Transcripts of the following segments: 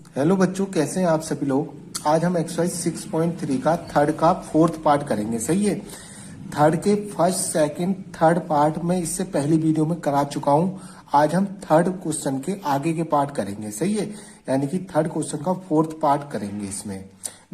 Hello बच्चों, कैसे हैं आप सभी लोग। आज हम एक्सरसाइज 6.3 का थर्ड का फोर्थ पार्ट करेंगे। सही है। थर्ड के फर्स्ट सेकंड थर्ड पार्ट में इससे पहली वीडियो में करा चुका हूं। आज हम थर्ड क्वेश्चन के आगे के पार्ट करेंगे। सही है, यानी कि थर्ड क्वेश्चन का फोर्थ पार्ट करेंगे। इसमें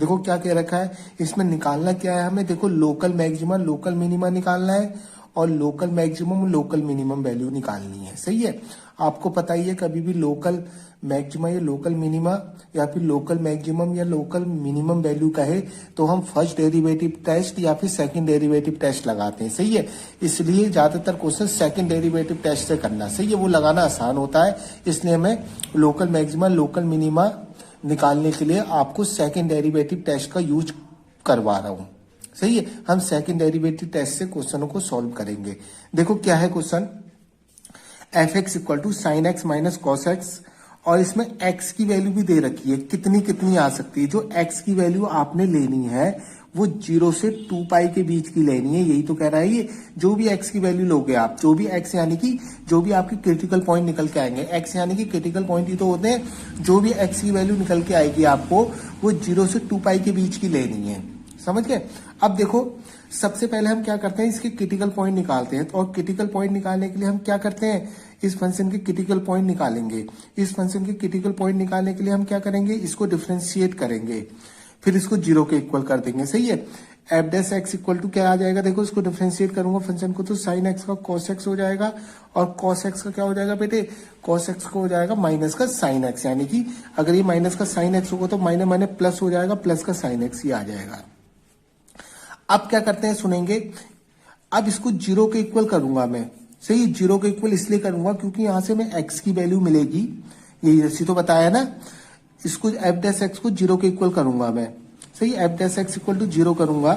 देखो क्या कह रखा है, इसमें निकालना क्या है हमें। देखो लोकल मैक्सिमम लोकल मिनिमा निकालना है और local maximum local minimum value निकालनी है। सही है। आपको पता ही है, कभी भी लोकल मैक्सिमा या लोकल मिनिमा या फिर लोकल मैक्सिमम या लोकल मिनिमम वैल्यू कहे तो हम फर्स्ट डेरिवेटिव टेस्ट या फिर सेकंड डेरिवेटिव टेस्ट लगाते हैं। सही है, इसलिए ज्यादातर क्वेश्चन सेकंड डेरिवेटिव टेस्ट से करना। सही है, वो लगाना आसान होता है। इसलिए हमें लोकल मैक्सिमा लोकल मिनिमा निकालने के लिए आपको सेकंड डेरिवेटिव टेस्ट का यूज करवा रहा हूं। सही है, हम सेकंड डेरिवेटिव टेस्ट से क्वेश्चनों को सॉल्व करेंगे। देखो क्या है question, F X equal to sine X minus cos X, और इसमें x की वैल्यू भी दे रखी है, कितनी कितनी आ सकती है। जो x की वैल्यू आपने लेनी है वो 0 से 2 पाई के बीच की लेनी है। यही तो कह रहा है ये। जो भी x की वैल्यू लोगे आप, जो भी x यानी कि जो भी आपके क्रिटिकल पॉइंट निकल के आएंगे, x यानी कि क्रिटिकल पॉइंट ही तो होते हैं। जो भी x की वैल्यू निकल के आएगी आपको वो 0 से 2 पाई के बीच की लेनी है। समझ गए। अब देखो सबसे पहले हम क्या करते हैं, इसके क्रिटिकल पॉइंट निकालते हैं। और क्रिटिकल पॉइंट निकालने के लिए हम क्या करते हैं, इस फंक्शन के क्रिटिकल पॉइंट निकालेंगे। इस फंक्शन के क्रिटिकल पॉइंट निकालने के लिए हम क्या करेंगे, इसको डिफरेंशिएट करेंगे, फिर इसको 0 के इक्वल कर देंगे। सही है। F dash X equal to क्या आ जाएगा, देखो इसको डिफरेंशिएट करूंगा फंक्शन को तो साइन एक्स का कॉस एक्स हो जाएगा, और कॉस एक्स का क्या हो जाएगा बेटे, कॉस एक्स को हो जाएगा माइनस का साइन एक्स। यानी कि अगर ये माइनस का साइन एक्स होगा तो माइनस माइनस प्लस हो जाएगा, प्लस का साइन एक्स ही आ जाएगा। अब क्या करते हैं सुनेंगे, अब इसको 0 के इक्वल करूंगा मैं। सही, 0 के इक्वल इसलिए करूंगा क्योंकि यहां से मैं x की वैल्यू मिलेगी, ये जैसी तो बताया ना। इसको एफ डैश एक्स को 0 के इक्वल करूंगा मैं। सही, F dash X equal to 0 करूंगा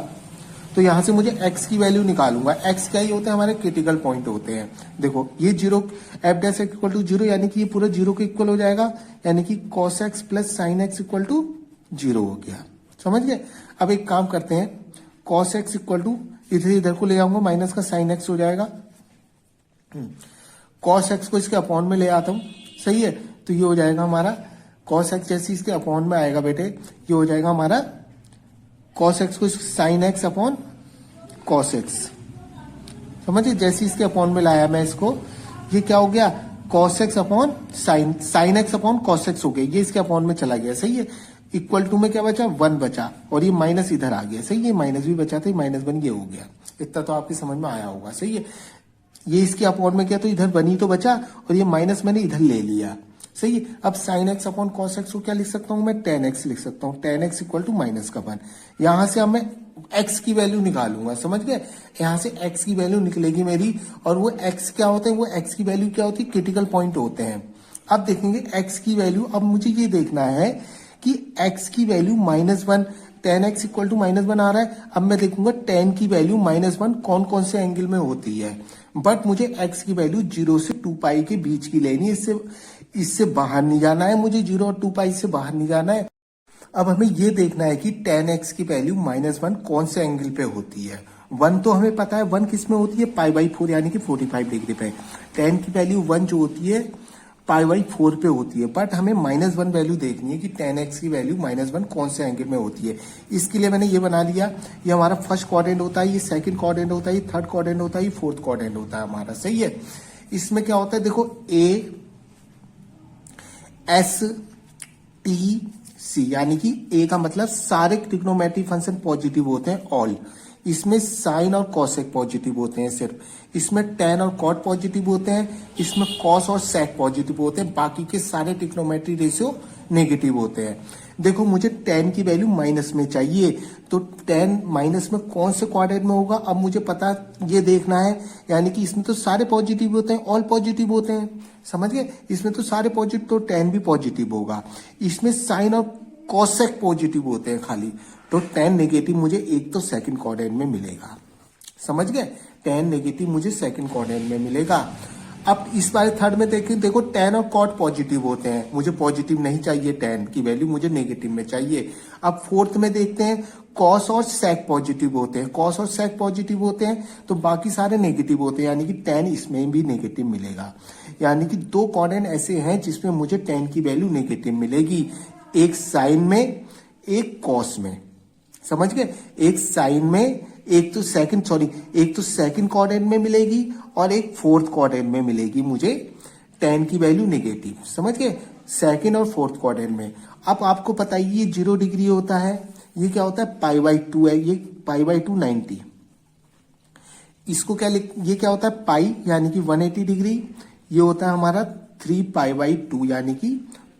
तो यहां से मुझे x की वैल्यू निकालूंगा। x क्या ही होते हैं, हमारे क्रिटिकल पॉइंट होते हैं। देखो ये 0 F dash X equal to 0 यानी कि ये पूरा 0 के इक्वल हो जाएगा, यानी कि cos X plus sine X equal to 0 हो गया। समझ गए। अब एक काम करते हैं, कॉस एक्स इक्वल टू इधर को ले जाऊंगा, माइनस का साइन एक्स हो जाएगा। कॉस एक्स को इसके अपॉन में ले आता हूं। सही है, तो ये हो जाएगा हमारा कॉस एक्स, जैसे इसके अपॉन में आएगा बेटे ये हो जाएगा हमारा कॉस एक्स को sine x upon cos x. समझिए, जैसे इसके अपॉन में लाया मैं इसको, ये क्या हो गया, cos x upon sine x upon cos x हो गया। ये इसके अपॉन में चला गया। सही है, इक्वल टू में क्या बचा, 1 बचा, और ये माइनस इधर आ गया। सही है, माइनस भी बचा था, माइनस 1 ये हो गया। इतना तो आपकी समझ में आया होगा। सही है, ये इसके अपॉन में क्या, तो इधर 1 ही तो बचा, और ये माइनस मैंने इधर ले लिया। सही है, अब sine x upon cos x को क्या लिख सकता हूं मैं, टेन एक्स लिख सकता हूं। Tan x equal to minus का 1। यहां से अब मैं एक्स की वैल्यू निकालूंगा। समझ गए, यहां से एक्स की वैल्यू निकलेगी मेरी, और वो एक्स क्या होते हैं, वो एक्स की वैल्यू क्या होती है, क्रिटिकल पॉइंट होते हैं। अब देखेंगे एक्स की वैल्यू, अब मुझे ये देखना है कि x की value -1, tan x equal to -1 आ रहा है। अब मैं देखूंगा टेन की वैल्यू -1 कौन कौन से एंगल में होती है, बट मुझे x की वैल्यू 0 से 2 पाई के बीच की लेनी है। इससे बाहर नहीं जाना है मुझे, 0 और 2 पाई से बाहर नहीं जाना है। अब हमें ये देखना है कि टेन एक्स की वैल्यू -1 कौन से एंगल पे होती है। 1 तो हमें पता है, 1 किस में होती है, π/4 यानी कि 45 डिग्री पे। टेन की वैल्यू 1 जो होती है π/4 पे होती है, बट हमें -1 वैल्यू देखनी है कि टेन एक्स की वैल्यू -1 कौन से एंगल में होती है। इसके लिए मैंने ये बना लिया, ये हमारा फर्स्ट क्वाड्रेंट होता है, ये सेकंड क्वाड्रेंट होता है, ये थर्ड क्वाड्रेंट होता है, ये फोर्थ क्वाड्रेंट होता है हमारा। सही है, इसमें क्या होता है, देखो ए एस टी सी, यानी कि ए का मतलब सारे ट्रिग्नोमेट्रिक फंक्शन पॉजिटिव होते हैं, ऑल। इसमें साइन और कॉसेक पॉजिटिव होते हैं सिर्फ। इसमें टेन और कॉट पॉजिटिव होते हैं, इसमें कॉस और सेक पॉजिटिव होते हैं, बाकी के सारे ट्रिग्नोमेट्रिक रेशियो नेगेटिव होते हैं। देखो मुझे टेन की वैल्यू माइनस में चाहिए, तो टेन माइनस में कौन से क्वाड्रेंट में होगा, अब मुझे पता ये देखना है। यानी कि इसमें तो सारे पॉजिटिव होते हैं, ऑल पॉजिटिव होते हैं। समझ गए, इसमें तो सारे पॉजिटिव, तो टेन भी पॉजिटिव होगा। इसमें साइन और कॉसेक पॉजिटिव होते हैं खाली, तो टेन नेगेटिव मुझे एक तो सेकंड क्वाड्रेंट में मिलेगा। समझ गए, टेन नेगेटिव मुझे सेकंड क्वाड्रेंट में मिलेगा। अब इस बार थर्ड में देखें, देखो टेन और कॉट पॉजिटिव होते हैं, मुझे पॉजिटिव नहीं चाहिए, टेन की वैल्यू मुझे नेगेटिव में चाहिए। अब फोर्थ में देखते हैं, कॉस और सेक पॉजिटिव होते हैं, कॉस और सेक पॉजिटिव होते हैं, तो बाकी सारे नेगेटिव होते हैं, यानी कि टेन इसमें भी नेगेटिव मिलेगा। यानी कि 2 क्वाड्रेंट ऐसे हैं जिसमें मुझे टेन की वैल्यू नेगेटिव मिलेगी। एक साइन में एक कॉस में, समझ गए, एक साइन में एक तो सेकंड क्वाड्रेंट में मिलेगी और एक फोर्थ क्वाड्रेंट में मिलेगी मुझे tan की वैल्यू नेगेटिव, समझ गए, सेकंड और फोर्थ क्वाड्रेंट में। अब आपको पता है ये 0 डिग्री होता है, ये क्या होता है π/2 है, ये π/2 90, इसको ये क्या होता है पाई यानी कि 180 डिग्री, ये होता है हमारा 3π/2 यानी कि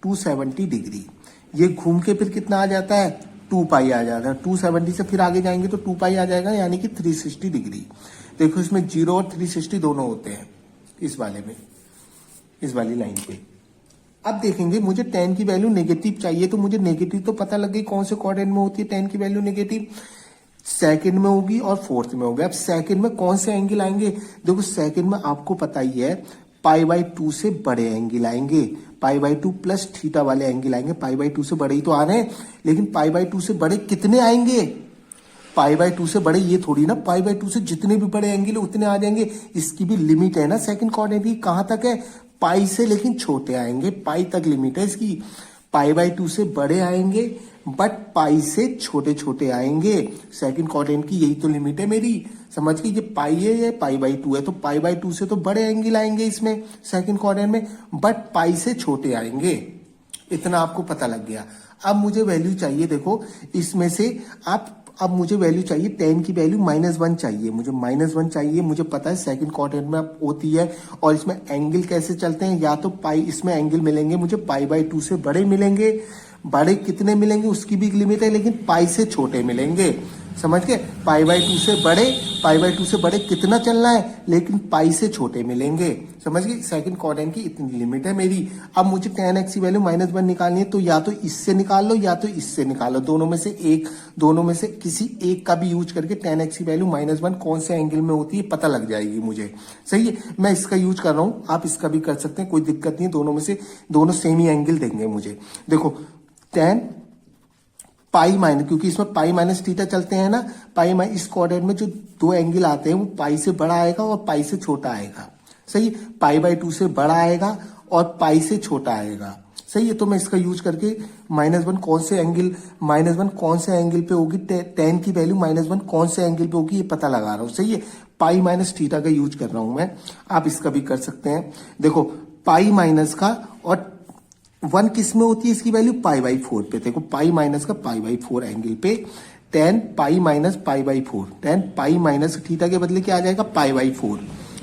270 डिग्री। ये घूम के फिर कितना आ जाता है 2π आ जाता है, 270 से फिर आगे जाएंगे तो 2π आ जाएगा यानी कि 360 डिग्री। देखो इसमें 0 और 360 दोनों होते हैं इस वाले में, इस वाली लाइन पे। अब देखेंगे मुझे tan की वैल्यू नेगेटिव चाहिए, तो मुझे नेगेटिव तो पता लग गई कौन से क्वाड्रेंट में होती है tan की वैल्यू नेगेटिव, सेकंड में होगी और फोर्थ में होगी। अब सेकंड में कौन से एंगल आएंगे, देखो सेकंड में आपको पता ही है π/2 से बड़े एंगल आएंगे, π/2 प्लस थीटा वाले एंगल आएंगे, π/2 से बड़े ही तो आ रहे हैं, लेकिन π/2 से बड़े कितने आएंगे, π/2 से बड़े ये थोड़ी ना, π/2 से जितने भी बड़े एंगल उतने आ जाएंगे। इसकी भी लिमिट है ना सेकंड क्वाड्रेंट की, कहां तक है पाई से, लेकिन छोटे आएंगे, पाई तक लिमिट है इसकी। π/2 से बड़े आएंगे बट पाई से छोटे छोटे आएंगे, सेकंड क्वाड्रेंट की यही तो लिमिट है मेरी, समझ गए, ये पाई है ये π/2 है, तो π/2 से तो बड़े एंगल आएंगे इसमें सेकंड क्वाड्रेंट में, बट पाई से छोटे आएंगे, इतना आपको पता लग गया। अब मुझे वैल्यू चाहिए, देखो इसमें से अब मुझे वैल्यू चाहिए tan की वैल्यू -1 चाहिए, मुझे -1 चाहिए, मुझे पता है सेकंड क्वाड्रेंट में होती है। और इसमें एंगल कैसे चलते हैं, या तो पाई, इसमें एंगल मिलेंगे मुझे π/2 से बड़े मिलेंगे, बड़े कितने मिलेंगे उसकी भी एक लिमिट है, लेकिन पाई से छोटे मिलेंगे, समझ गए, π/2 से बड़े, π/2 से बड़े कितना चलना है, लेकिन पाई से छोटे मिलेंगे, समझ गए, सेकंड क्वाड्रेंट की इतनी लिमिट है मेरी। अब मुझे tan x की वैल्यू -1 निकालनी है, तो या तो इससे निकाल लो या तो इससे निकाल लो, दोनों में से किसी एक का भी यूज करके tan x की वैल्यू -1 कौन से एंगल में होती है पता लग जाएगी मुझे, सही है। मैं इसका यूज कर रहा हूं, आप इसका भी कर सकते हैं, कोई दिक्कत नहीं है, दोनों में से दोनों सेम ही एंगल देंगे मुझे। देखो tan पाई माइनस, क्योंकि इसमें पाई माइनस थीटा चलते हैं ना, पाई माइनस, इस क्वाड्रेंट में जो दो एंगल आते हैं वो पाई से बड़ा आएगा और पाई से छोटा आएगा, सही, π/2 से बड़ा आएगा और पाई से छोटा आएगा, सही है। तो मैं इसका यूज करके -1 कौन से एंगल पे होगी, tan की वैल्यू -1 कौन से एंगल पे होगी ये पता लगा रहा हूं, सही है, पाई माइनस थीटा का यूज कर रहा हूं मैं, आप इसका भी कर सकते हैं। देखो पाई माइनस का और 1 किस में होती है इसकी वैल्यू π/4 पे, देखो पाई माइनस का π/4 एंगल पे tan pi minus π/4, tan pi minus theta के बदले क्या आ जाएगा π/4,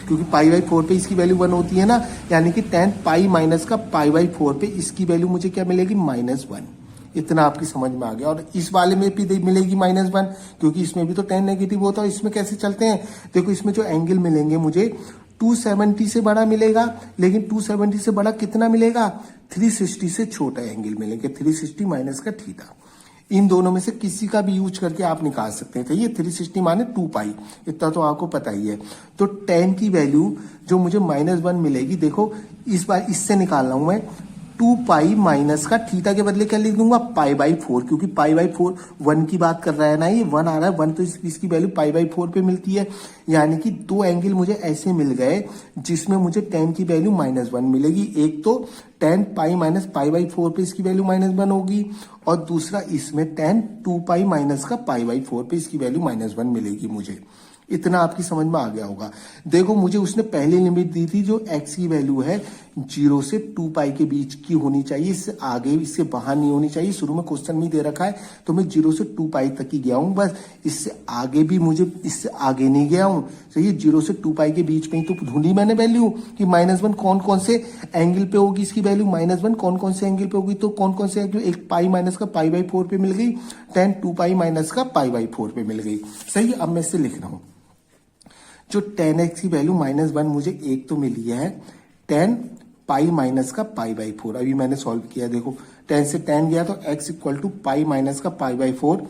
क्योंकि π/4 पे इसकी वैल्यू 1 होती है ना, यानी कि tan पाई माइनस का π/4 पे इसकी वैल्यू मुझे क्या मिलेगी -1, इतना आपकी समझ में आ गया। और इस वाले में भी मिलेगी -1, क्योंकि इसमें भी तो tan नेगेटिव होता है, इसमें कैसे चलते हैं, देखो इसमें जो एंगल मिलेंगे मुझे 270 से बड़ा मिलेगा, लेकिन 270 से बड़ा कितना मिलेगा, 360 से छोटा एंगल मिलेंगे, 360 माइनस का थीटा। इन दोनों में से किसी का भी यूज करके आप निकाल सकते हैं, तो ये 360 माने 2π, इतना तो आपको पता ही है। तो tan की वैल्यू जो मुझे -1 मिलेगी, देखो इस बार इससे निकाल रहा हूं मैं, 2π माइनस का थीटा के बदले क्या लिख दूंगा π/4, क्योंकि π/4 1 की बात कर रहा है ना, ये 1 आ रहा है, 1 तो इसकी वैल्यू π/4 पे मिलती है, यानी कि दो एंगल मुझे ऐसे मिल गए जिसमें मुझे tan की वैल्यू -1 मिलेगी। एक तो tan पाई माइनस π/4 पे इसकी वैल्यू -1 होगी, और दूसरा इसमें tan 2π माइनस का π/4 पे इसकी वैल्यू -1 मिलेगी मुझे। इतना आपकी समझ में आ गया होगा। देखो मुझे उसने पहली लिमिट दी थी जो x की वैल्यू है 0 से 2π के बीच की होनी चाहिए, इससे आगे इससे बाहर नहीं होनी चाहिए। शुरू में क्वेश्चन में दे रखा है तो मैं 0 से 2π तक ही गया हूं, बस इससे आगे भी मुझे इससे आगे नहीं गया हूं। तो ये 0 से 2π के बीच में ही तो ढूंढी मैंने वैल्यू कि -1 कौन कौन से एंगल पे होगी, इसकी वैल्यू -1 कौन कौन से एंगल पे होगी, तो कौन कौन से एंगल, एक पाई माइनस का π/4 पे मिल गई, tan 2π माइनस का π/4 पे मिल गई। सही है, अब मैं इससे लिख रहा हूं जो tan x की वैल्यू -1 मुझे एक तो मिली है, tan पाई माइनस का π/4, अभी मैंने सॉल्व किया। देखो tan से tan गया तो x equal to pi minus का π/4,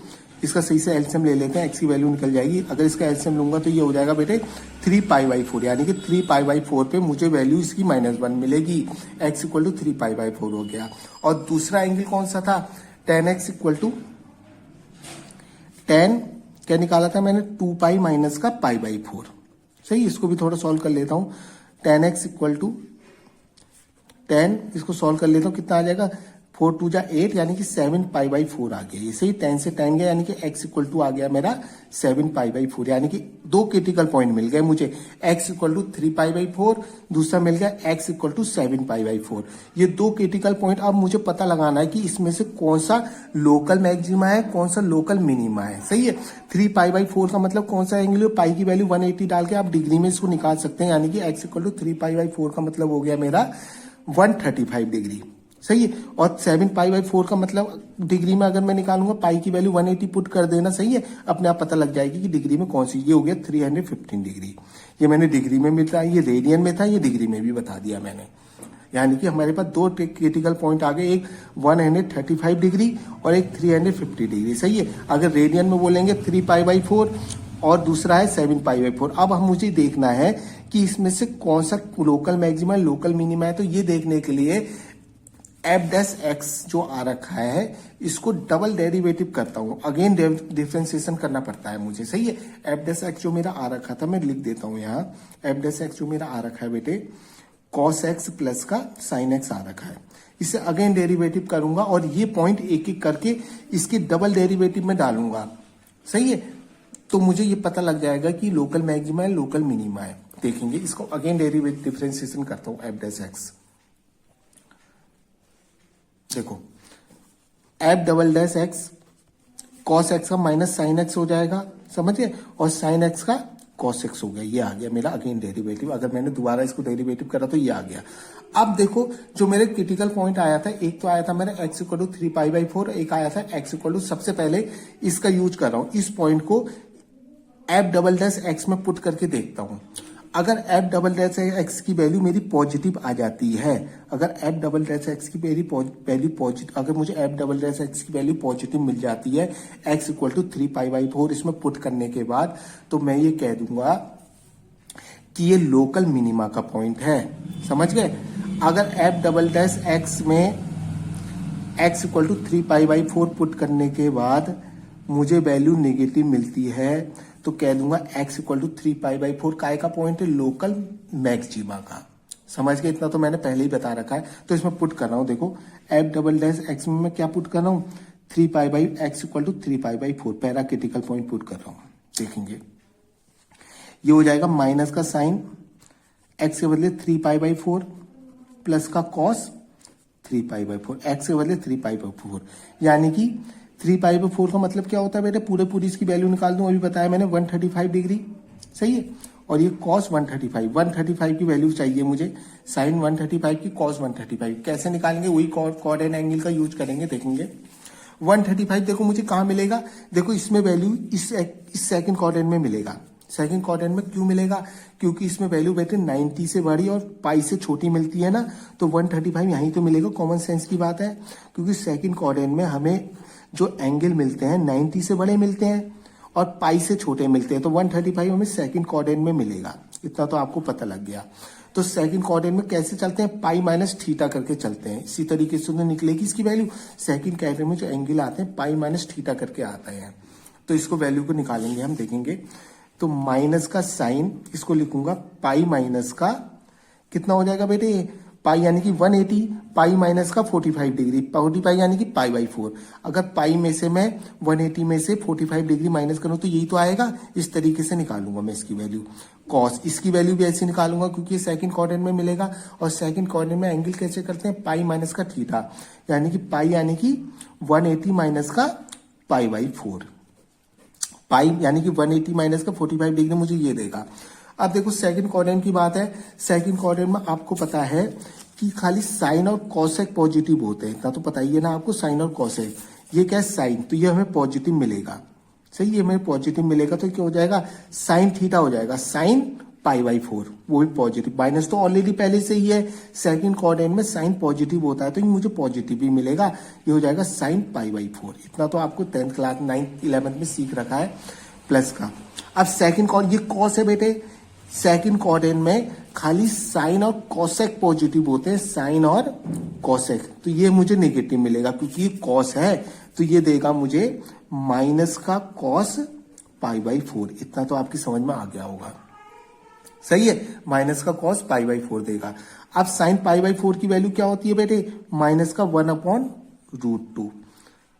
इसका सही से एलसीएम ले लेते हैं, x की वैल्यू निकल जाएगी। अगर इसका एलसीएम लूंगा तो ये हो जाएगा बेटे 3π/4, यानी कि 3π/4 पे मुझे वैल्यू इसकी -1 मिलेगी, x इक्वल टू 3π/4 हो गया। और दूसरा एंगल कौन सा था, tan x equal to tan क्या निकाला था मैंने, 2π माइनस का π/4। सही, इसको भी थोड़ा सॉल्व कर लेता हूं। tan x equal to tan, इसको सॉल्व कर लेता हूं, कितना आ जाएगा 4 2 जा 8 यानी कि 7 पाई बाई 4 आ गया। इसे ही 10 से 10 गया यानी कि x इक्वल टू आ गया मेरा 7 पाई बाई 4, यानी कि दो क्रिटिकल पॉइंट मिल गए मुझे, x equal to 3 pi by 4, दूसरा मिल गया x equal to 7 pi by 4। ये दो क्रिटिकल पॉइंट। अब मुझे पता लगाना है कि इसमें से कौन सा लोकल मैक्सिमा है, कौन सा लोकल मिनिमा है। सही है। 3 पाई बाई 4 का मतलब कौन सा एंगल है, पाई की वैल्यू 180 डाल के आप डिग्री में इसको निकाल सकते हैं, यानी कि x equal to 3 pi by 4 का मतलब हो गया मेरा 135 डिग्री। सही है। और 7 पाई बाई 4 का मतलब डिग्री में अगर मैं निकालूंगा पाई की वैल्यू 180 पुट कर देना। सही है। अपने आप पता लग जाएगी कि डिग्री में कौन सी। ये हो गया 315 डिग्री। ये मैंने डिग्री में मिलता है, ये रेडियन में था, ये डिग्री में भी बता दिया मैंने। यानी कि हमारे पास दो क्रिटिकल पॉइंट आ गए, एक 135 डिग्री और एक 350 डिग्री। सही है। अगर रेडियन में बोलेंगे 3 पाई बाई 4 और दूसरा है 7 पाई बाई 4। अब हम मुझे देखना है कि इसमें से कौन सा लोकल मैक्सिमा लोकल मिनिमा है। तो ये देखने के लिए एफ डैश एक्स जो आ रखा है इसको डबल डेरिवेटिव करता हूं, अगेन डिफ्रेंसिएशन करना पड़ता है मुझे। सही है। एफ डैश एक्स जो मेरा आ रखा था मैं लिख देता हूं यहाँ। एफ डैश एक्स जो मेरा आ रखा है बेटे कॉस एक्स प्लस का साइन एक्स आ रखा है, इसे अगेन डेरिवेटिव करूंगा और ये पॉइंट एक एक करके इसके डबल डेरिवेटिव में डालूंगा। सही है। तो मुझे ये पता लग जाएगा कि लोकल मैक्सिमा है लोकल मिनिमा है। देखेंगे इसको अगेन डेरिवेटिव डिफ्रेंसिएशन करता हूं। एफ डैश एक्स देखो, f double dash x cos x का माइनस साइन एक्स हो जाएगा, समझ गए, और साइन एक्स का कॉस एक्स हो गया। ये आ गया मेरा अगेन डेरिवेटिव। अगर मैंने दोबारा इसको डेरिवेटिव करा तो ये आ गया। अब देखो जो मेरे क्रिटिकल पॉइंट आया था, एक तो आया था मेरा x equal to 3 pi by 4, एक आया था x इक्वल टू, सबसे पहले इसका यूज कर रहा हूं, इस पॉइंट को एफ डबल डैश एक्स में पुट करके देखता हूं। अगर एफ डबल डैश एक्स की वैल्यू मेरी पॉजिटिव आ जाती है, अगर एफ डबल डैश एक्स की वैल्यू पॉजिटिव, अगर मुझे एफ डबल डैश एक्स की वैल्यू पॉजिटिव मिल जाती है x equal to 3 pi by 4 इसमें पुट करने के बाद, तो मैं ये कह दूंगा कि ये लोकल मिनिमा का पॉइंट है। समझ गए। अगर एफ डबल डैश एक्स में x equal to 3 pi by 4 put करने के बाद मुझे वैल्यू नेगेटिव मिलती है तो कह दूंगा x equal to 3 pi by 4 काय का पॉइंट है, लोकल मैक्सिमा का। समझ गए। इतना तो मैंने पहले ही बता रखा है। तो इसमें पुट कर रहा हूं, देखो एफ डबल डैश एक्स में मैं क्या पुट कर रहा हूं, 3 pi by x equal to 3 pi by 4 पहला क्रिटिकल पॉइंट पुट कर रहा हूं। देखेंगे ये हो जाएगा माइनस का साइन एक्स के बदले 3 पाई बाई 4 प्लस का कॉस 3 पाई बाई 4, एक्स के बदले 3 पाई बाई 4, यानी कि 3 पाई बाई 4 का मतलब क्या होता है बेटे, पूरी इसकी वैल्यू निकाल दूं, अभी बताया मैंने 135 डिग्री। सही है। और ये कॉस 135 की वैल्यू चाहिए मुझे, साइन 135 की कॉस 135 कैसे निकालेंगे, वही कॉर्ड एंड एंगल का यूज करेंगे। देखेंगे 135 देखो मुझे कहां मिलेगा, देखो इसमें वैल्यू इस सेकंड क्वाड्रेंट में मिलेगा। सेकंड क्वाड्रेंट में क्यों मिलेगा, क्योंकि इसमें वैल्यू बेटे 90 से बड़ी और पाई से छोटी मिलती है ना, तो 135 यहीं तो मिलेगा। कॉमन सेंस की बात है, क्योंकि सेकंड क्वाड्रेंट में हमें जो एंगल मिलते हैं 90 से बड़े मिलते हैं और पाई से छोटे मिलते हैं, तो 135 हमें सेकंड क्वाड्रेंट में मिलेगा। इतना तो आपको पता लग गया। तो सेकंड क्वाड्रेंट में कैसे चलते हैं, पाई माइनस थीटा करके चलते हैं। इसी तरीके से तो निकलेगी इसकी वैल्यू। सेकंड क्वाड्रेंट में जो एंगल आते हैं पाई माइनस थीटा करके आता है, तो इसको वैल्यू को निकालेंगे हम। देखेंगे तो माइनस का साइन इसको लिखूंगा पाई माइनस का कितना हो जाएगा बेटे, पाई यानी कि 180, पाई माइनस का 45 डिग्री, 45 यानी कि पाई बाई 4। अगर पाई में से मैं 180 में से 45 डिग्री माइनस करूं तो यही तो आएगा। इस तरीके से निकालूंगा मैं इसकी वैल्यू। कॉस इसकी वैल्यू भी ऐसे निकालूंगा क्योंकि ये सेकंड क्वाड्रेंट में मिलेगा, और सेकंड क्वाड्रेंट में एंगल कैसे करते हैं, पाई माइनस का थीटा, यानी कि पाई यानी कि 180 माइनस का पाई बाई 4, पाई यानी कि 180 माइनस का 45 डिग्री मुझे ये देगा। अब देखो सेकंड क्वाड्रेंट की बात है। सेकंड क्वाड्रेंट में आपको पता है कि खाली साइन और कॉसेक पॉजिटिव होते हैं, इतना तो पता ही है ना आपको, साइन और कॉसेक। ये क्या है साइन, तो ये हमें पॉजिटिव मिलेगा। सही, ये हमें पॉजिटिव मिलेगा तो क्या हो जाएगा, साइन थीटा हो जाएगा, साइन पाई बाई 4, वो भी पॉजिटिव। माइनस तो ऑलरेडी पहले से ही है, सेकंड क्वाड्रेंट में साइन पॉजिटिव होता है तो ये मुझे पॉजिटिव भी मिलेगा। ये हो जाएगा साइन पाई बाई 4। इतना तो आपको 10th क्लास 9th 11th में सीख रखा है प्लस का। अब सेकंड क्वाड्रेंट, ये कॉस है बेटे, सेकंड क्वाड्रेंट में खाली साइन और कॉसेक पॉजिटिव होते हैं, साइन और कॉसेक, तो ये मुझे नेगेटिव मिलेगा क्योंकि ये कॉस है, तो ये देगा मुझे माइनस का कॉस पाई बाई 4। इतना तो आपकी समझ में आ गया होगा। सही है, माइनस का कॉस पाई बाई 4 देगा। अब साइन पाई बाई 4 की वैल्यू क्या होती है बेटे, माइनस का 1 अपॉन √2।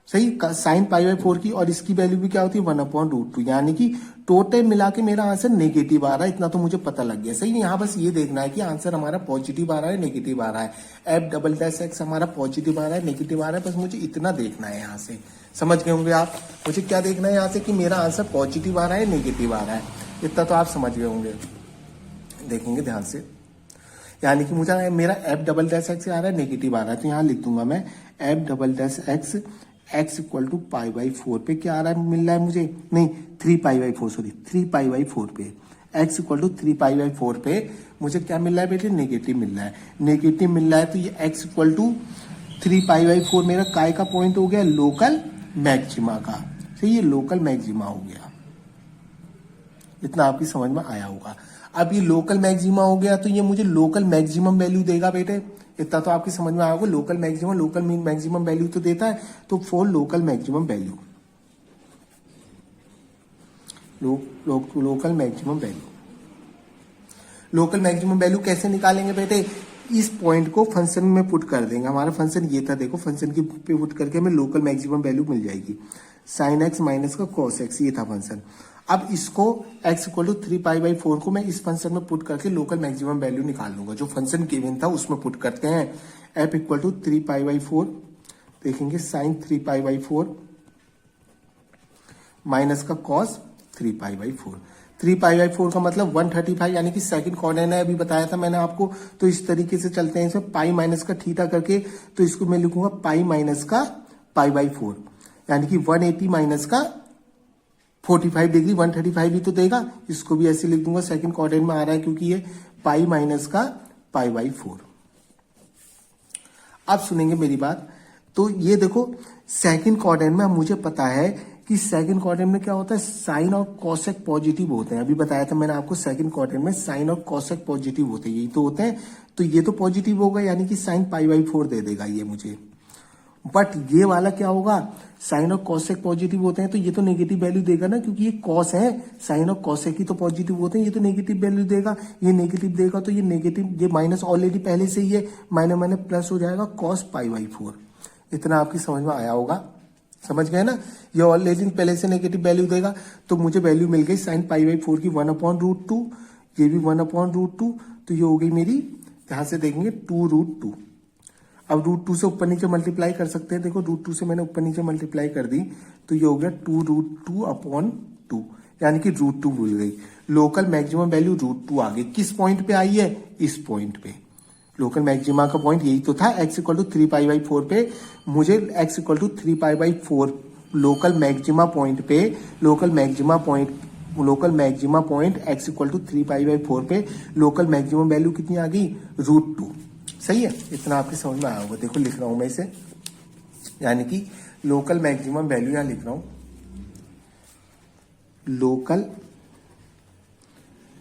सही, साइन π/4 की, और इसकी वैल्यू भी क्या होती है 1/√2, यानी कि टोटल मिला के मेरा आंसर नेगेटिव आ रहा है। इतना तो मुझे पता लग गया। सही, यहाँ बस ये देखना है कि आंसर हमारा पॉजिटिव आ रहा है नेगेटिव आ रहा है। f"(x) हमारा पॉजिटिव आ रहा है नेगेटिव आ रहा है, बस मुझे इतना देखना है। यहाँ से समझ गए होंगे आप, मुझे क्या देखना है यहाँ से कि मेरा आंसर पॉजिटिव आ रहा है नेगेटिव आ रहा है, इतना तो आप समझ गए होंगे। देखेंगे ध्यान से, यानी कि मुझे मेरा f"(x) आ रहा है नेगेटिव आ रहा है, तो यहाँ लिख दूंगा मैं f"(x) x इक्वल टू π/4 पे क्या आ रहा है, मिल रहा है मुझे, नहीं 3π/4, सॉरी 3π/4 पे x इक्वल टू 3π/4 पे मुझे क्या मिल रहा है बेटे, नेगेटिव मिल रहा है। नेगेटिव मिल रहा है तो ये x इक्वल टू 3π/4 मेरा काय का पॉइंट हो गया, लोकल मैक्सिमा का। तो ये लोकल मैक्सिमा हो गया, इतना आपकी समझ में आया होगा। अब ये लोकल मैक्सिमा हो गया तो ये मुझे लोकल मैक्सिमम वैल्यू देगा बेटे, इतना तो आपकी समझ में आया होगा। Local maximum, local maximum value तो देता है, तो for local maximum value, local maximum value, local maximum value कैसे निकालेंगे बेटे, इस पॉइंट को फंक्शन में पुट कर देंगे। हमारा फंक्शन ये था, देखो फंक्शन की पे पुट करके हमें लोकल मैक्सिमम वैल्यू मिल जाएगी, sin x माइनस का cos x, ये था फंक्शन। अब इसको x इक्वल टू 3π/4 को मैं इस फंक्शन में पुट करके लोकल मैक्सिमम वैल्यू निकाल लूंगा। जो फंक्शन गिवन था उसमें पुट करते हैं, f इक्वल टू 3π/4, देखेंगे sin 3π/4 माइनस का cos 3π/4। 3π/4 का मतलब 135, यानी कि सेकंड कोऑर्डिनेट है, अभी बताया था मैंने आपको। तो इस तरीके से चलते हैं, इसमें पाई माइनस का थीटा करके, तो इसको मैं लिखूंगा पाई माइनस का π/4, यानी कि 180 माइनस का 45 डिग्री, 135 भी तो देगा। इसको भी ऐसे लिख दूंगा, सेकंड कोऑर्डिनेट में आ रहा है क्योंकि ये पाई माइनस का π/4। अब सुनेंगे मेरी बात, तो ये देखो सेकंड कोऑर्डिनेट में मुझे पता है कि सेकंड कोऑर्डिनेट में क्या होता है, साइन और कॉसेक पॉजिटिव होते हैं। अभी बताया था मैंने आपको, सेकंड कोऑर्डिनेट में साइन और कॉसेक पॉजिटिव होते हैं, यही तो होते हैं। तो ये तो पॉजिटिव होगा, यानी कि साइन π/4 दे देगा ये मुझे। बट ये वाला क्या होगा, साइन और कॉसेक पॉजिटिव होते हैं, तो ये तो नेगेटिव वैल्यू देगा ना, क्योंकि ये कॉस है, साइन और कॉसेक ही तो पॉजिटिव होते हैं, ये तो नेगेटिव वैल्यू देगा। ये नेगेटिव देगा तो ये नेगेटिव, ये माइनस ऑलरेडी पहले से ही है, माइनस माइनस प्लस हो जाएगा cos π/4। इतना आपकी समझ में आया होगा, समझ गए ना। ये ऑलरेडी पहले से नेगेटिव वैल्यू देगा, तो मुझे वैल्यू मिल गई साइन π/4 की 1/√2, ये भी 1/√2, तो ये हो गई मेरी, यहां से देखेंगे 2√2। अब √2 से ऊपर नीचे मल्टीप्लाई कर सकते हैं, देखो √2 से मैंने ऊपर नीचे मल्टीप्लाई कर दी, तो ये हो गया 2√2/2, यानी कि √2 भूल गई। लोकल मैक्सिमम वैल्यू √2 आ गई। किस पॉइंट पे आई है, इस पॉइंट पे। लोकल मैक्सिमा का पॉइंट यही तो था, x इक्वल टू 3π/4 पे मुझे x equal to 3π/4 local maxima point पे, local maxima point x equal to 3π/4 पे लोकल मैक्सिमम वैल्यू कितनी आ गई, √2। सही है, इतना आपकी समझ में आया होगा। देखो लिख रहा हूं मैं इसे, यानी कि लोकल मैक्सिमम वैल्यू यहां लिख रहा हूं, लोकल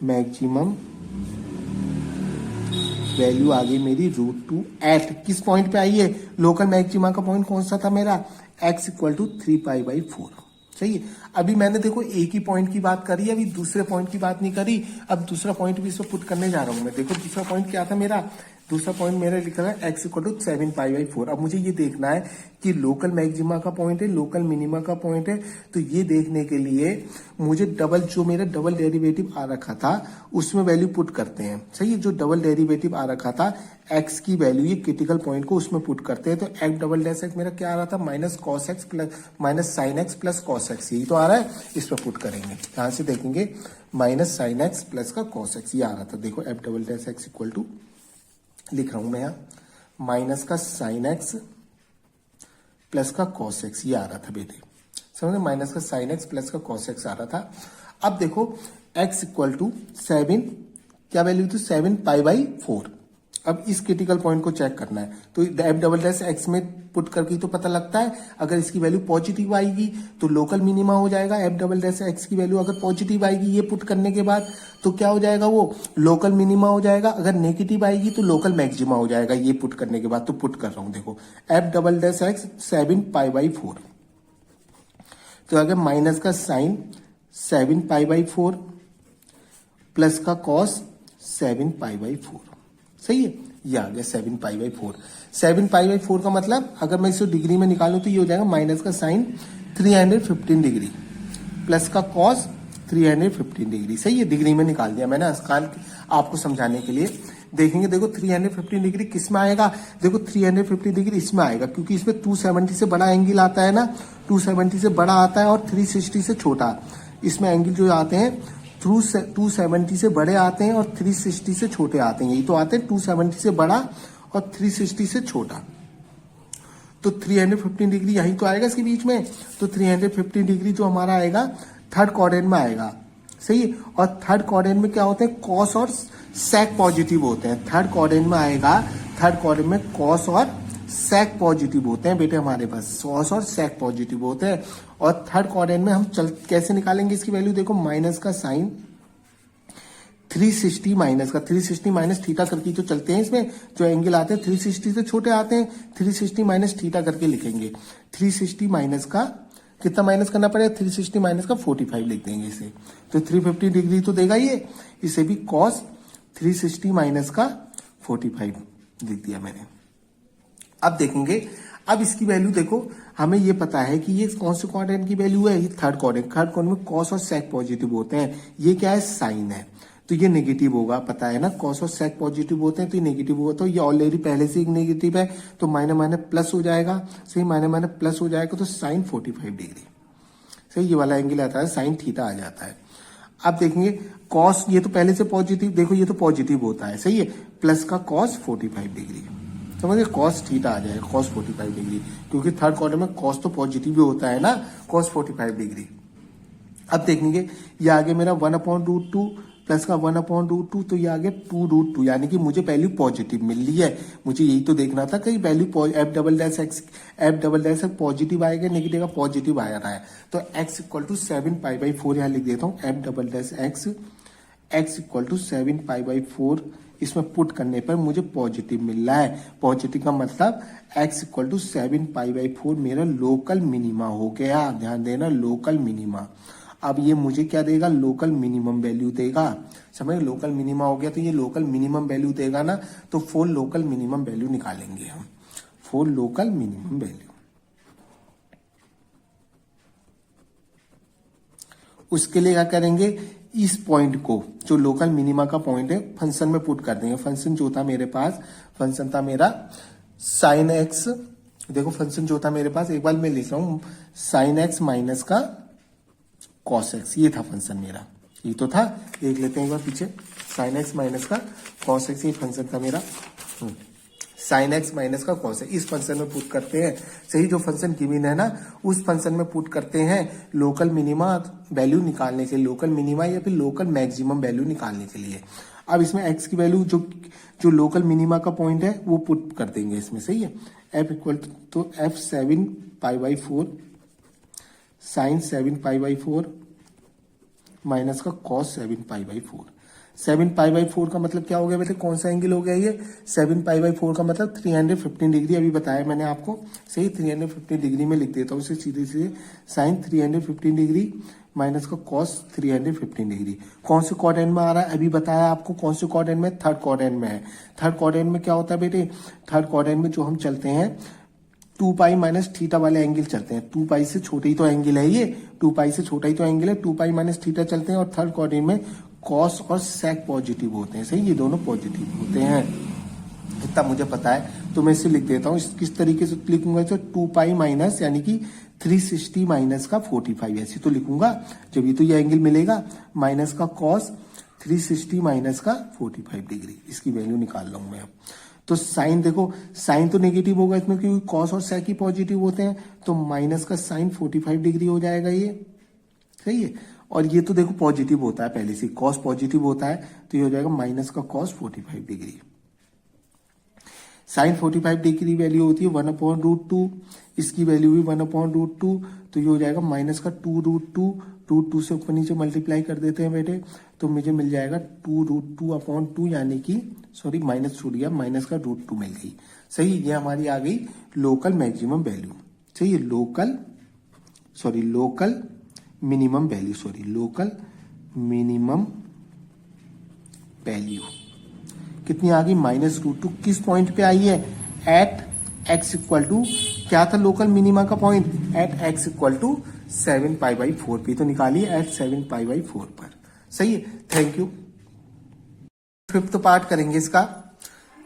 मैक्सिमम वैल्यू आ गई मेरी √2 एट, किस पॉइंट पे आई है, लोकल मैक्सिमा का पॉइंट कौन सा था मेरा, x इक्वल टू 3π/4। सही है, अभी मैंने देखो एक ही पॉइंट की बात करी, अभी दूसरे पॉइंट की बात नहीं करी। अब दूसरा पॉइंट भी इसमें पुट करने जा रहा हूं मैं। देखो दूसरा पॉइंट क्या था मेरा, दूसरा पॉइंट मेरा लिखा है x इक्वल टू 7π/4। अब मुझे ये देखना है कि लोकल मैक्सिमा का पॉइंट है, लोकल मिनिमा का पॉइंट है, तो ये देखने के लिए मुझे डबल, जो मेरा डबल डेरिवेटिव आ रखा था उसमें वैल्यू पुट करते हैं। सही है, जो डबल डेरिवेटिव आ रखा था x की वैल्यू, ये क्रिटिकल पॉइंट को उसमें पुट करते हैं। तो f"(x) मेरा क्या आ रहा था, minus cos x plus minus sine x plus cos x, यही तो आ रहा है, इस पर पुट करेंगे। यहां से देखेंगे माइनस साइन एक्स प्लस का cos x, ये आ रहा था। देखो f"(x) इक्वल टू, लिख रहा हूं मैं यहां, माइनस का साइन एक्स प्लस का cos x, ये आ रहा था बेटे, समझे, माइनस का साइन एक्स प्लस का cos x आ रहा था। अब देखो x इक्वल टू 7, क्या वैल्यू थी, 7π/4। अब इस क्रिटिकल पॉइंट को चेक करना है, तो f"(x) में पुट करके तो पता लगता है, अगर इसकी वैल्यू पॉजिटिव आएगी तो लोकल मिनिमा हो जाएगा। f"(x) की वैल्यू अगर पॉजिटिव आएगी ये पुट करने के बाद, तो क्या हो जाएगा, वो लोकल मिनिमा हो जाएगा। अगर नेगेटिव आएगी तो लोकल मैक्सिमा हो जाएगा ये पुट करने के बाद। तो पुट कर रहा हूं, देखो f"(x) 7π/4, तो अगर माइनस का साइन 7π/4 प्लस का cos 7π/4। सही है, ये आ गया 7π/4। 7π/4 का मतलब अगर मैं इसे डिग्री में निकालूं तो ये हो जाएगा माइनस का साइन 315 डिग्री प्लस का कॉस 315 डिग्री। सही है, डिग्री में निकाल दिया मैंने आसान आपको समझाने के लिए। देखेंगे, देखो 315 डिग्री किस में आएगा, देखो 350 डिग्री इसमें आएगा क्योंकि इसमें 270 से बड़ा एंगल आता है ना, 270 से बड़ा आता है और 360 से छोटा। इसमें एंगल जो आते हैं 270 से बड़े आते हैं और 360 से छोटे आते हैं। यही तो आते हैं 270 से बड़ा और 360 से छोटा। तो 315 डिग्री यही तो आएगा इसके बीच में। तो 315 डिग्री जो हमारा आएगा थर्ड क्वाड्रेंट में आएगा। सही है, और थर्ड क्वाड्रेंट में क्या होते हैं, कॉस और सेक पॉजिटिव होते हैं। थर्ड क्वाड्रेंट में आएगा, थर्ड क्वाड्रेंट में कॉस और सेक पॉजिटिव होते हैं बेटे, हमारे पास कॉस और सेक पॉजिटिव होते हैं। और थर्ड क्वाड्रेंट में हम कैसे निकालेंगे इसकी वैल्यू, देखो माइनस का साइन 360 माइनस का 360 माइनस थीटा करके तो चलते हैं। इसमें जो एंगल आते हैं 360 से छोटे आते हैं, 360 माइनस थीटा करके लिखेंगे। 360 माइनस का कितना माइनस करना पड़ेगा, 360 माइनस का 45 लिख देंगे इसे, तो 350 डिग्री तो देगा ये। इसे भी कॉस 360 माइनस का 45 लिख दिया मैंने। अब देखेंगे, अब इसकी वैल्यू देखो, हमें ये पता है कि ये कौन से क्वाड्रेंट की वैल्यू है, ये थर्ड क्वाड्रेंट। थर्ड क्वाड्रेंट में कॉस और सेक पॉजिटिव होते हैं। ये क्या है, साइन है, तो ये नेगेटिव होगा, पता है ना, कॉस और सेक पॉजिटिव होते हैं तो ये नेगेटिव होगा। तो ये ऑलरेडी पहले से एक नेगेटिव है तो माइनस माइनस प्लस हो जाएगा। सही, माइनस माइनस प्लस हो जाएगा तो साइन 45 डिग्री। सही, ये वाला एंगल आता है, साइन थीटा आ जाता है। अब देखेंगे कॉस, ये तो पहले से पॉजिटिव, देखो ये तो पॉजिटिव होता है। सही है, प्लस का कॉस 45 डिग्री, समझिए कॉस थीटा आ जाएगा, कॉस 45 डिग्री, क्योंकि थर्ड क्वाड्रेंट में कॉस तो पॉजिटिव भी होता है ना, कॉस 45 डिग्री। अब देखेंगे ये आगे मेरा 1/√2 प्लस का 1/√2, तो ये आ गया 2√2, यानी कि मुझे वैल्यू पॉजिटिव मिल रही है। मुझे यही तो देखना था कि वैल्यू f" पॉजिटिव आएगा नेगेटिव का, पॉजिटिव आ रहा है। तो x = 7π/4 यहाँ लिख देता हूँ, x = 7π/4 इसमें पुट करने पर मुझे पॉजिटिव मिल रहा है। पॉजिटिव का मतलब x = 7π/4 मेरा लोकल मिनिमा हो गया। ध्यान देना, लोकल मिनिमा। अब ये मुझे क्या देगा, लोकल मिनिमम वैल्यू देगा। समझ, लोकल मिनिमा हो गया तो ये लोकल मिनिमम वैल्यू देगा ना, तो 4 लोकल मिनिमम वैल्यू निकालेंगे हम, 4 लोकल मिनिमम वैल्यू। उसके लिए क्या करेंगे, इस पॉइंट को जो लोकल मिनिमा का पॉइंट है फंक्शन में पुट कर देंगे। फंक्शन जो था मेरे पास, फंक्शन था मेरा साइन एक्स, देखो फंक्शन जो था मेरे पास, एक बार मैं लिख रहा हूं, साइन एक्स माइनस का कॉस एक्स, ये था फंक्शन मेरा, ये तो था। देख लेते हैं एक बार पीछे, साइन एक्स माइनस का कॉस एक्स, ये फंक्शन था मेरा, साइन एक्स माइनस का कॉस एक्स, इस फंक्शन में पुट करते हैं। सही, जो फंक्शन गिवन है ना उस फंक्शन में पुट करते हैं लोकल मिनिमा वैल्यू निकालने के लिए, लोकल मिनिमा या फिर लोकल मैक्सिमम वैल्यू निकालने के लिए। अब इसमें एक्स की वैल्यू जो लोकल मिनिमा का पॉइंट है वो पुट कर देंगे इसमें। सही है, तो f 7π/4 साइन 7π/4 माइनस का कॉस 7π/4। 7π/4 का मतलब क्या हो गया बेटे, कौन सा एंगल हो गया ये, 7π/4 का मतलब 315 डिग्री, अभी बताया मैंने आपको। सही, 315 डिग्री में लिख देता हूँ इसे सीधे सीधे, साइन 315 डिग्री माइनस का कॉस 315 डिग्री। कौन से क्वाड्रेंट में आ रहा है, अभी बताया आपको कौन से क्वाड्रेंट में, थर्ड क्वाड्रेंट में है। थर्ड क्वाड्रेंट में क्या होता है बेटे, थर्ड क्वाड्रेंट में जो हम चलते हैं 2π माइनस थीटा वाले एंगल चलते हैं। 2π से छोटा ही तो एंगल है ये, 2π से छोटा ही तो एंगल है, 2π माइनस थीटा चलते हैं। और थर्ड क्वाड्रेंट में कॉस और सेक पॉजिटिव होते हैं। सही, ये दोनों पॉजिटिव होते हैं, इतना मुझे पता है। तो मैं इसे लिख देता हूँ, किस तरीके से लिखूंगा, तो 2π माइनस यानी कि 360 माइनस का 45, ऐसे तो लिखूंगा। जब ये तो ये एंगल मिलेगा, माइनस का कॉस 360 माइनस का 45 डिग्री, इसकी वैल्यू निकाल रहा हूं मैं। तो साइन देखो, साइन तो नेगेटिव होगा इसमें क्योंकि कॉस और सेक ही पॉजिटिव होते हैं, तो माइनस का साइन 45 डिग्री हो जाएगा ये। सही है, और ये तो देखो पॉजिटिव होता है पहले से, कॉस पॉजिटिव होता है, तो ये हो जाएगा माइनस का cos 45 degree. Sine 45 degree value होती है 1/√2, इसकी वैल्यू भी 1/√2, तो ये हो जाएगा माइनस का 2√2, √2 से ऊपर नीचे मल्टीप्लाई कर देते हैं बेटे, तो मुझे मिल जाएगा 2√2/2, यानी कि सॉरी माइनस छूट गया, माइनस का √2 मिल गई। सही, ये हमारी आ गई लोकल मैक्सिमम वैल्यू। सही, local minimum value, local minimum value कितनी आ गई -√2। किस पॉइंट पे आई है? एट x इक्वल टू, क्या था लोकल मिनिमा का point? At x equal to 7π/4 पे। तो निकालिए एट 7π/4 पर। सही है, थैंक यू। फिफ्थ पार्ट करेंगे इसका।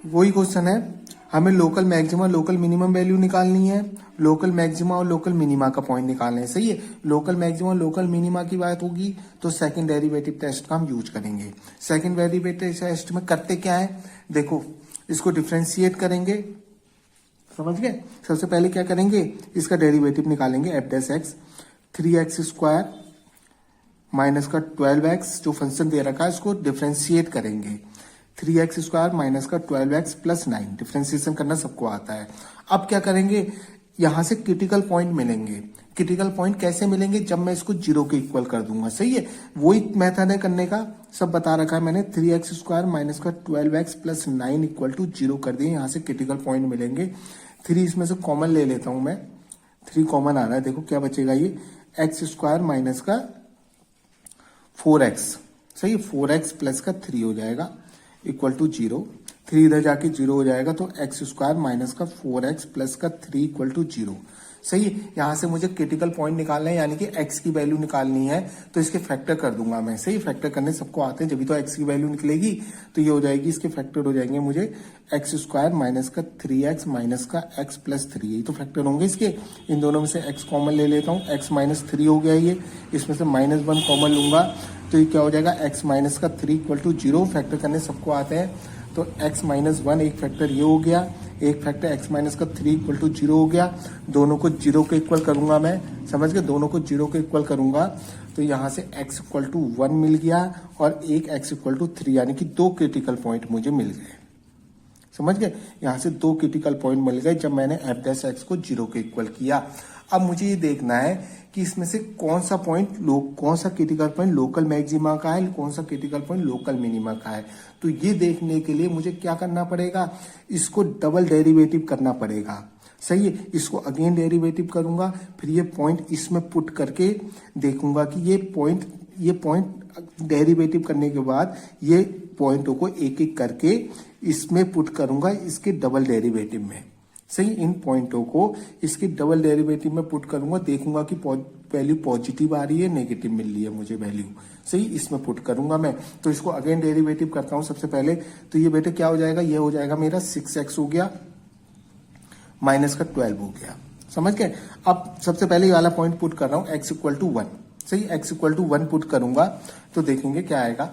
वही क्वेश्चन है, हमें local maxima local minimum value निकालनी है, लोकल मैक्सिमा और लोकल मिनिमा का पॉइंट निकालना है। सही है, लोकल मैक्सिमा और लोकल मिनिमा की बात होगी तो सेकंड डेरिवेटिव टेस्ट का हम यूज करेंगे। सेकंड डेरिवेटिव टेस्ट में करते क्या है, देखो इसको डिफ्रेंशिएट करेंगे, समझ गए। सबसे पहले क्या करेंगे, इसका डेरिवेटिव निकालेंगे F dash x, 3x² minus का 12x जो फंक्शन दे रखा है इसको डिफ्रेंशिएट करेंगे। 3x² माइनस का 12x प्लस 9, डिफ्रेंशिएशन करना सबको आता है। अब क्या करेंगे, यहां से क्रिटिकल पॉइंट मिलेंगे। क्रिटिकल पॉइंट कैसे मिलेंगे, जब मैं इसको 0 के इक्वल कर दूंगा। सही है, वही मेथड है करने का, सब बता रखा है मैंने। 3x² माइनस का 12x प्लस 9 इक्वल टू 0 कर दिए, यहां से क्रिटिकल पॉइंट मिलेंगे। 3 इसमें से कॉमन ले लेता हूं मैं, 3 कॉमन आ रहा है, देखो क्या बचेगा, ये x² माइनस का 4x। सही है, 4x प्लस का 3 हो जाएगा इक्वल टू 0। 3 इधर जाके 0 हो जाएगा, तो x² माइनस का 4x प्लस का 3 इक्वल टू 0। सही है, यहां से मुझे क्रिटिकल पॉइंट निकालना है, यानी कि x की वैल्यू निकालनी है, तो इसके फैक्टर कर दूंगा मैं। सही, फैक्टर करने सबको आते हैं, जब भी तो x की वैल्यू निकलेगी तो ये हो जाएगी, इसके फैक्टर हो जाएंगे मुझे x² माइनस का 3x माइनस का x प्लस 3, यही तो फैक्टर होंगे इसके। इन दोनों में से x कॉमन ले लेता हूँ, x माइनस 3 हो गया ये, इसमें से -1 कॉमन लूंगा तो ये क्या हो जाएगा, x माइनस का 3 इक्वल टू 0। फैक्टर करने सबको आते हैं, तो x माइनस 1 एक फैक्टर ये हो गया, एक फैक्टर x माइनस का 3 इक्वल टू 0 हो गया। दोनों को 0 के इक्वल करूंगा मैं, समझ गए, दोनों को 0 के इक्वल करूंगा तो यहां से x इक्वल टू 1 मिल गया और एक x इक्वल टू 3, यानी कि 2 क्रिटिकल पॉइंट मुझे मिल गए। समझ गए, यहां से 2 क्रिटिकल पॉइंट मिल गए जब मैंने एफ डैश एक्स को 0 के इक्वल किया। अब मुझे ये देखना है कि इसमें से कौन सा क्रिटिकल पॉइंट लोकल मैक्सिमा का है, कौन सा क्रिटिकल पॉइंट लोकल मिनिमा का है। तो ये देखने के लिए मुझे क्या करना पड़ेगा, इसको डबल डेरिवेटिव करना पड़ेगा। सही है, इसको अगेन डेरिवेटिव करूंगा, फिर ये पॉइंट इसमें पुट करके देखूंगा कि ये पॉइंट डेरिवेटिव करने के बाद ये पॉइंटों को एक एक करके इसमें पुट करूंगा, इसके डबल डेरिवेटिव में। सही, इन पॉइंटों को इसके डबल डेरिवेटिव में पुट करूंगा, देखूंगा कि वैल्यू पॉजिटिव आ रही है, नेगेटिव मिल रही है मुझे वैल्यू। सही, इसमें पुट करूंगा मैं। तो इसको अगेन डेरिवेटिव करता हूं सबसे पहले, तो ये बेटे क्या हो जाएगा, ये हो जाएगा मेरा 6x हो गया माइनस का 12 हो गया। समझ गए। अब सबसे पहले ये वाला पॉइंट पुट कर रहा हूं, x इक्वल टू 1। सही, x इक्वल टू 1 पुट करूंगा तो देखेंगे क्या आएगा।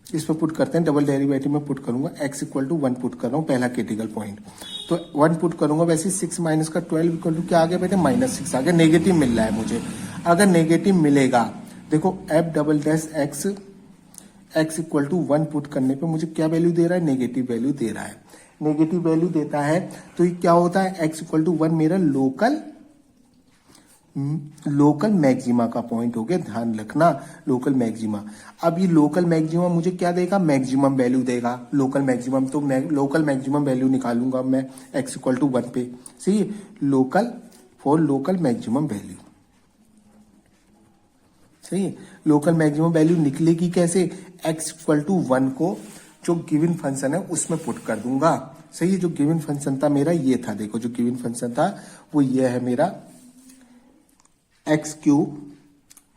इसमें पुट करते हैं, डबल डेरिवेटिव में पुट करूंगा, x इक्वल टू 1 पुट कर रहा हूं, पहला क्रिटिकल पॉइंट। तो 1 पुट करूंगा, वैसे 6 माइनस का 12 इक्वल टू क्या आ गया बेटे, -6 आ गया। नेगेटिव मिल रहा है मुझे, अगर नेगेटिव मिलेगा, देखो f double dash x equal to 1 put करने पे मुझे क्या वैल्यू दे रहा है, नेगेटिव वैल्यू दे रहा है। नेगेटिव वैल्यू देता है तो ये क्या होता है, x इक्वल टू 1 मेरा लोकल मैक्सिमा का पॉइंट हो गया, ध्यान रखना, लोकल मैक्सिमा। अब ये लोकल मैक्सिमा मुझे क्या देगा, मैक्सिमम वैल्यू देगा, लोकल मैक्सिमम। तो लोकल मैक्सिमम वैल्यू निकालूंगा मैं x इक्वल टू 1 पे। सही है, लोकल मैक्सिमम वैल्यू। सही है, लोकल मैक्सिमम वैल्यू निकलेगी कैसे, x इक्वल टू 1 को जो गिवन फंक्शन है उसमें पुट कर दूंगा। सही है, जो गिवन फंक्शन था मेरा ये था, देखो जो गिवन फंक्शन था वो ये है मेरा, x³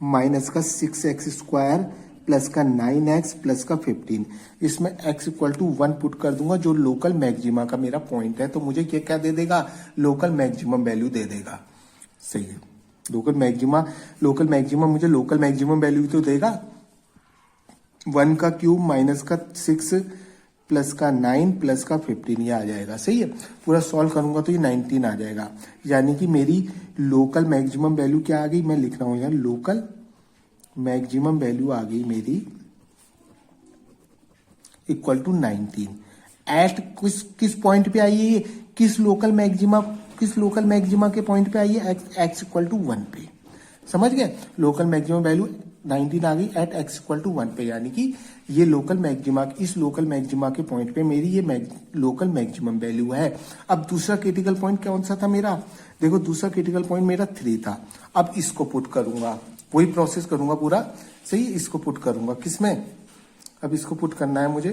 माइनस का 6x² प्लस का 9x प्लस का 15। इसमें x इक्वल टू 1 पुट कर दूंगा, जो लोकल मैक्सिमा का मेरा पॉइंट है, तो मुझे ये क्या दे देगा, लोकल मैक्सिमम वैल्यू दे देगा। सही है, लोकल मैक्सिमा मुझे लोकल मैक्सिमम वैल्यू तो देगा। 1 का क्यूब माइनस का 6 प्लस का 9 प्लस का 15 ये आ जाएगा। सही है, पूरा सॉल्व करूंगा तो ये 19 आ जाएगा, यानी कि मेरी लोकल मैक्सिमम वैल्यू क्या आ गई, मैं लिख रहा हूं यार, लोकल मैक्सिमम वैल्यू आ गई मेरी इक्वल टू 19। एट किस पॉइंट पे आई है ये, किस लोकल मैक्सिमा के पॉइंट पे आई है, x इक्वल टू 1 पे। समझ गए, लोकल मैक्सिमम वैल्यू 19 आ गई एट x इक्वल टू 1 पे, यानी कि ये इस लोकल मैक्सिमा के पॉइंट पे मेरी ये लोकल मैक्सिमम वैल्यू है। अब दूसरा क्रिटिकल पॉइंट कौन सा था मेरा, देखो दूसरा क्रिटिकल पॉइंट मेरा 3 था। अब इसको पुट करूंगा, वही प्रोसेस करूंगा पूरा। सही, इसको पुट करूंगा किसमें, अब इसको पुट करना है मुझे